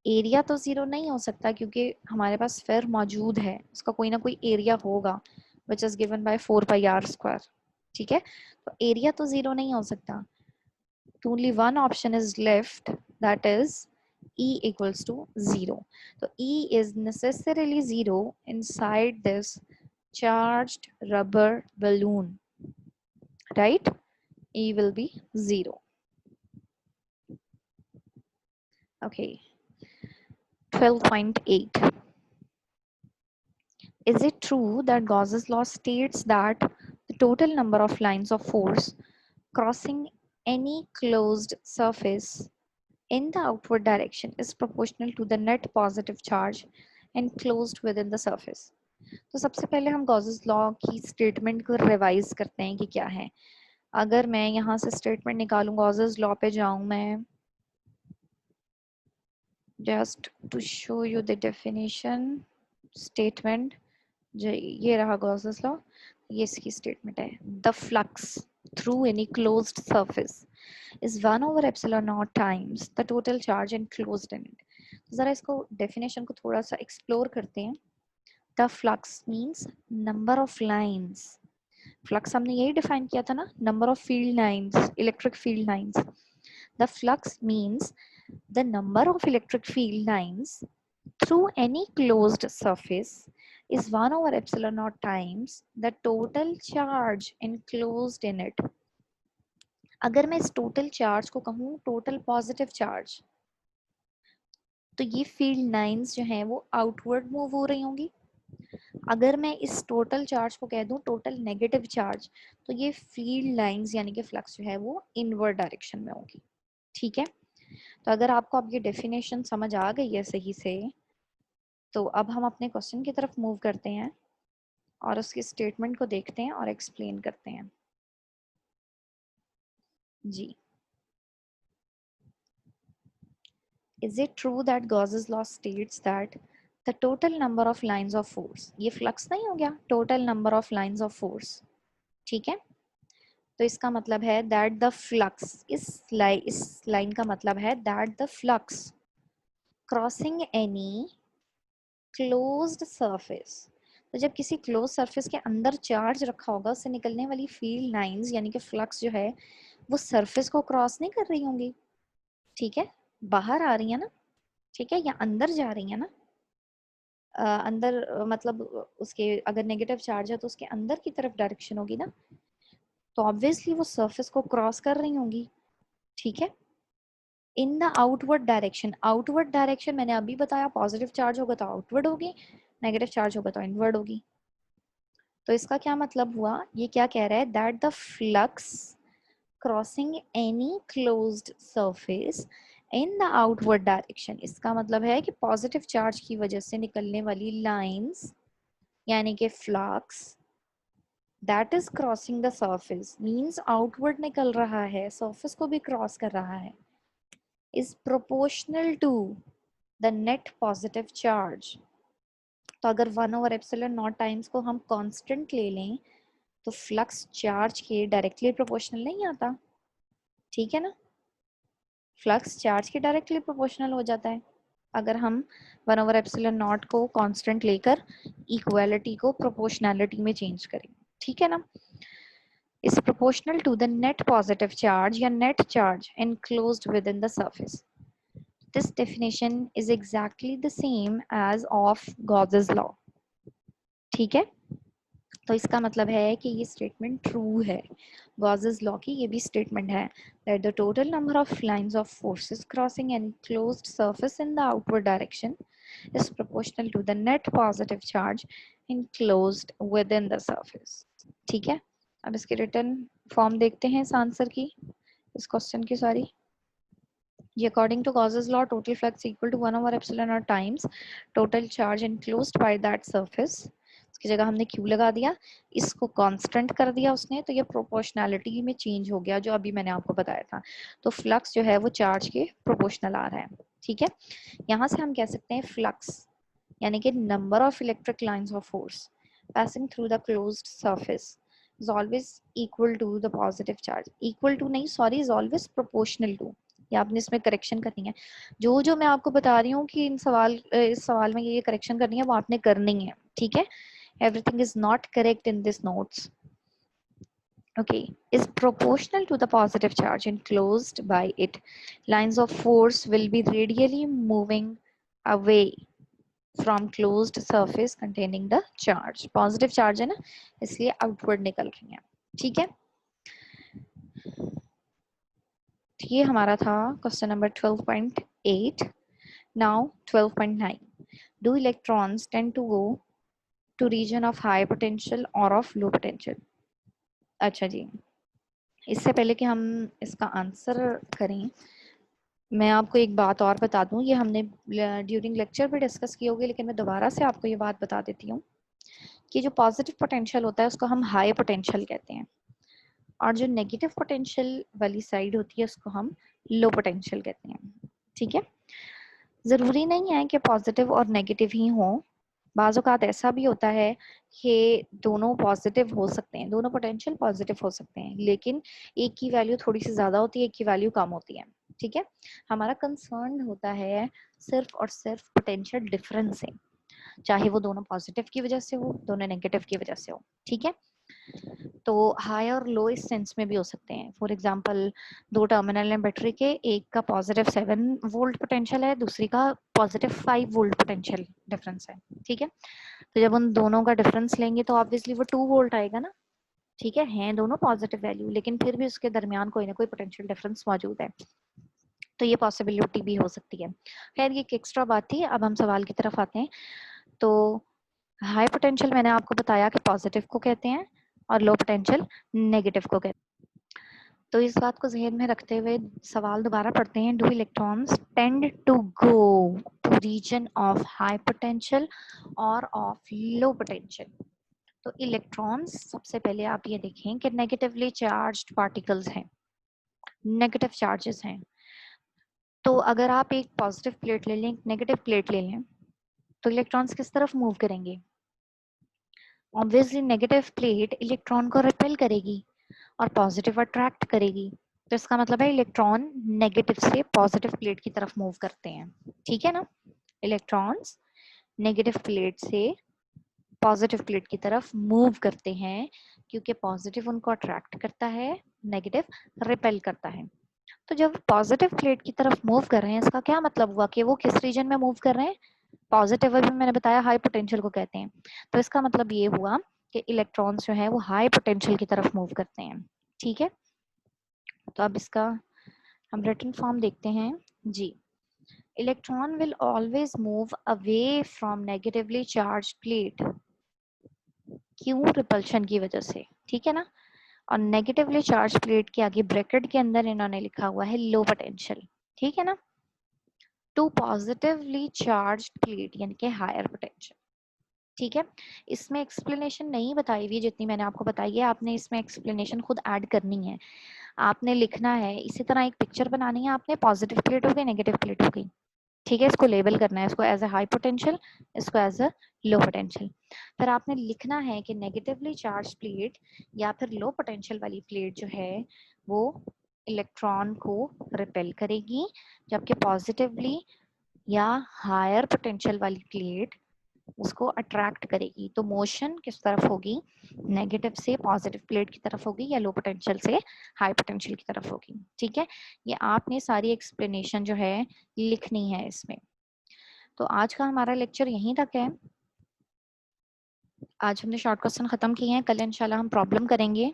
एरिया तो जीरो नहीं हो सकता क्योंकि हमारे पास स्फीयर मौजूद है, उसका कोई ना कोई एरिया होगा which is given by 4πr²। ठीक है, तो एरिया तो जीरो नहीं हो सकता, तो only one option is left, that is E equals to 0. So E is necessarily 0 inside this charged rubber balloon, right? E will be 0. Okay, 12.8. Is it true that Gauss's law states that the total number of lines of force crossing any closed surface in the outward direction is proportional to the net positive charge enclosed within the surface? तो सबसे पहले हम Gauss's law की statement को revise करते हैं कि क्या है। अगर मैं यहाँ से स्टेटमेंट निकालूं, गॉसेस लॉ पे जाऊं मैं, just to show you the definition statement, जो ये रहा गॉसेस लॉ, ये इसकी स्टेटमेंट है, the flux through any closed surface is 1 over epsilon naught times the total charge enclosed in it. तो जरा इसको डेफिनेशन को थोड़ा सा एक्सप्लोर करते हैं। The flux means number of lines. Flux हमने यही डिफाइन किया था ना, number of field lines, electric field lines. The flux means the number of electric field lines through any closed surface is 1 over epsilon naught times the total charge enclosed in it. अगर मैं इस total charge को कहूँ total positive charge, तो ये field lines जो हैं वो आउटवर्ड मूव हो रही होंगी। अगर मैं इस टोटल चार्ज को कह दूं टोटल नेगेटिव चार्ज, तो ये फील्ड लाइंस यानी कि फ्लक्स जो है वो इनवर्ड डायरेक्शन में होगी। ठीक है, तो अगर आपको अब ये डेफिनेशन समझ आ गई है सही से, तो अब हम अपने क्वेश्चन की तरफ मूव करते हैं और उसकी स्टेटमेंट को देखते हैं और एक्सप्लेन करते हैं जी। Is it true that Gauss's law states that the total number of lines of force, ये फ्लक्स नहीं हो गया, total number of lines of force, ठीक है, तो इसका मतलब है दैट द फ्लक्स, इस लाइन का मतलब है that the flux crossing any closed surface, तो जब किसी क्लोज सरफेस के अंदर चार्ज रखा होगा उससे निकलने वाली फील्ड लाइंस यानी कि फ्लक्स जो है वो सरफेस को क्रॉस नहीं कर रही होंगी। ठीक है, बाहर आ रही है ना, ठीक है, या अंदर जा रही है ना, अंदर मतलब उसके अगर नेगेटिव चार्ज है तो उसके अंदर की तरफ डायरेक्शन होगी ना, तो ऑब्वियसली वो सरफेस को क्रॉस कर रही होंगी। ठीक है, इन द आउटवर्ड डायरेक्शन मैंने अभी बताया, पॉजिटिव चार्ज होगा तो आउटवर्ड होगी, नेगेटिव चार्ज होगा तो इनवर्ड होगी। तो इसका क्या मतलब हुआ, ये क्या कह रहा है that the flux crossing any closed surface in the outward direction, इसका मतलब है कि पॉजिटिव चार्ज की वजह से निकलने वाली लाइंस यानी कि flux that is crossing the surface means outward निकल रहा है, सरफेस को भी क्रॉस कर रहा है, is proportional to the net positive charge। तो अगर 1 over epsilon नॉट टाइम्स को हम कांस्टेंट ले लें तो फ्लक्स चार्ज के डायरेक्टली प्रोपोर्शनल नहीं आता। ठीक है ना, फ्लक्स चार्ज के डायरेक्टली प्रोपोर्शनल हो जाता है अगर हम 1 over epsilon नॉट को कांस्टेंट लेकर इक्वालिटी को प्रोपोर्शनैलिटी में चेंज करें। ठीक है ना, is proportional to the net positive charge या net charge enclosed within the surface। This definition is exactly the same as of Gauss's law। ठीक है, तो इसका मतलब है कि ये स्टेटमेंट ट्रू है, Gauss's law की ये भी स्टेटमेंट है that the total number of lines of forces crossing an enclosed surface in the outward direction is proportional to the net positive charge enclosed within the surface। ठीक है, अब इसके return form देखते हैं इस आंसर की, इस क्वेश्चन की sorry. According to Gauss's law, total flux equal to 1 over epsilon naught times total charge enclosed by that surface। इसकी जगह हमने Q लगा दिया, इसको कांस्टेंट कर दिया उसने, तो ये प्रोपोर्शनैलिटी में चेंज हो गया जो अभी मैंने आपको बताया था। तो फ्लक्स जो है वो चार्ज के प्रोपोर्शनल आ रहा है। ठीक है, यहाँ से हम कह सकते हैं फ्लक्स यानी कि number of electric lines of force passing through the closed surface is always equal to the positive charge, equal to नहीं sorry, is always proportional to, या आपने इसमें करेक्शन करनी है। जो जो मैं आपको बता रही हूँ कि इस सवाल में ये करेक्शन करनी है वो आपने करनी है। ठीक है, everything is not correct in this notes. okay, is proportional to the positive charge enclosed by it, lines of force will be radially moving away from closed surface containing the charge। positive charge है ना, इसलिए outward निकल रही है। ठीक है, ये हमारा था question number 12.8। Now 12.9, do electrons tend to go to region of high potential or of low potential। अच्छा जी, इससे पहले कि हम इसका आंसर करें मैं आपको एक बात और बता दूं, ये हमने ड्यूरिंग लेक्चर भी डिस्कस की होगी लेकिन मैं दोबारा से आपको ये बात बता देती हूँ कि जो पॉजिटिव पोटेंशियल होता है उसको हम हाई पोटेंशियल कहते हैं और जो नेगेटिव पोटेंशियल वाली साइड होती है उसको हम लो पोटेंशियल कहते हैं। ठीक है, जरूरी नहीं है कि पॉजिटिव और नेगेटिव ही हो, बाज़ औक़ात ऐसा भी होता है कि दोनों पॉजिटिव हो सकते हैं, दोनों पोटेंशियल पॉजिटिव हो सकते हैं, लेकिन एक की वैल्यू थोड़ी सी ज़्यादा होती है, एक की वैल्यू कम होती है। ठीक है, हमारा कंसर्न होता है सिर्फ और सिर्फ पोटेंशियल डिफरेंस से, चाहे वो दोनों पॉजिटिव की वजह से हो दोनों नेगेटिव की वजह से हो। ठीक है, तो हाई और लो इस सेंस में भी हो सकते हैं। फॉर एग्जांपल, दो टर्मिनल हैं बैटरी के, एक का पॉजिटिव 7 वोल्ट पोटेंशियल है, दूसरी का पॉजिटिव 5 वोल्ट पोटेंशियल डिफरेंस है, ठीक है। तो जब उन दोनों का डिफरेंस लेंगे तो ऑब्वियसली वो 2 वोल्ट आएगा ना, ठीक है। हैं दोनों पॉजिटिव वैल्यू, लेकिन फिर भी उसके दरमियान कोई ना कोई पोटेंशियल डिफरेंस मौजूद है, तो ये पॉसिबिलिटी भी हो सकती है। खैर ये एक एक्स्ट्रा बात थी, अब हम सवाल की तरफ आते हैं। तो हाई पोटेंशियल मैंने आपको बताया कि पॉजिटिव को कहते हैं और लो पोटेंशियल नेगेटिव को कहते हैं। तो इस बात को जहन में रखते हुए सवाल दोबारा पढ़ते हैं। Do electrons tend to go to region of high potential और ऑफ लो पोटेंशियल? तो इलेक्ट्रॉन्स, सबसे पहले आप ये देखें कि नेगेटिवली चार्ज्ड पार्टिकल्स हैं, नेगेटिव चार्जेस हैं। तो अगर आप एक पॉजिटिव प्लेट ले लें, एक नेगेटिव प्लेट ले लें, तो इलेक्ट्रॉन्स किस तरफ मूव करेंगे? ऑब्वियसली नेगेटिव प्लेट इलेक्ट्रॉन को रिपेल करेगी और पॉजिटिव अट्रैक्ट करेगी। तो इसका मतलब है इलेक्ट्रॉन नेगेटिव से पॉजिटिव प्लेट की तरफ मूव करते हैं, ठीक है ना। इलेक्ट्रॉन्स नेगेटिव प्लेट से पॉजिटिव प्लेट की तरफ मूव करते हैं, क्योंकि पॉजिटिव उनको अट्रैक्ट करता है, नेगेटिव रिपेल करता है। तो जब पॉजिटिव प्लेट की तरफ मूव कर रहे हैं, इसका क्या मतलब हुआ कि वो किस रीजन में मूव कर रहे हैं? पॉजिटिव, अभी मैंने बताया हाई पोटेंशियल को कहते हैं। तो इसका मतलब ये हुआ कि इलेक्ट्रॉन्स जो है वो हाई पोटेंशियल की तरफ मूव करते हैं, ठीक है। तो अब इसका हम रिटन फॉर्म देखते हैं जी। Electron will always move away from negatively charge plate, क्यों? रिपल्शन की वजह से, ठीक है ना। और नेगेटिवली चार्ज प्लेट के आगे ब्रैकेट के अंदर इन्होंने लिखा हुआ है लो पोटेंशियल, ठीक है ना, टू पॉजिटिवली चार्ज प्लेट यानी कि हायर पोटेंशियल, ठीक है। इसमें एक्सप्लेनेशन नहीं बताई हुई जितनी मैंने आपको बताई है, आपने इसमें एक्सप्लेनेशन खुद ऐड करनी है। आपने लिखना है इसी तरह एक पिक्चर बनानी है आपने, पॉजिटिव प्लेट हो गई, नेगेटिव प्लेट हो गई, ठीक है। इसको लेबल करना है, इसको एज ए हाई पोटेंशियल, इसको एज अ लो पोटेंशियल। फिर आपने लिखना है कि नेगेटिवली चार्ज प्लेट या फिर लो पोटेंशियल वाली प्लेट जो है वो इलेक्ट्रॉन को रिपेल करेगी, जबकि पॉजिटिवली या हायर पोटेंशियल वाली प्लेट उसको अट्रैक्ट करेगी। तो मोशन किस तरफ होगी? नेगेटिव से पॉजिटिव प्लेट की तरफ होगी या लो पोटेंशियल से हाई पोटेंशियल की तरफ होगी, ठीक है। ये आपने सारी एक्सप्लेनेशन जो है लिखनी है इसमें। तो आज का हमारा लेक्चर यहीं तक है। आज हमने शॉर्ट क्वेश्चन खत्म किए हैं, कल इंशाल्लाह हम प्रॉब्लम करेंगे।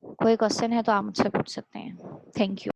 कोई क्वेश्चन है तो आप मुझसे पूछ सकते हैं। Thank you.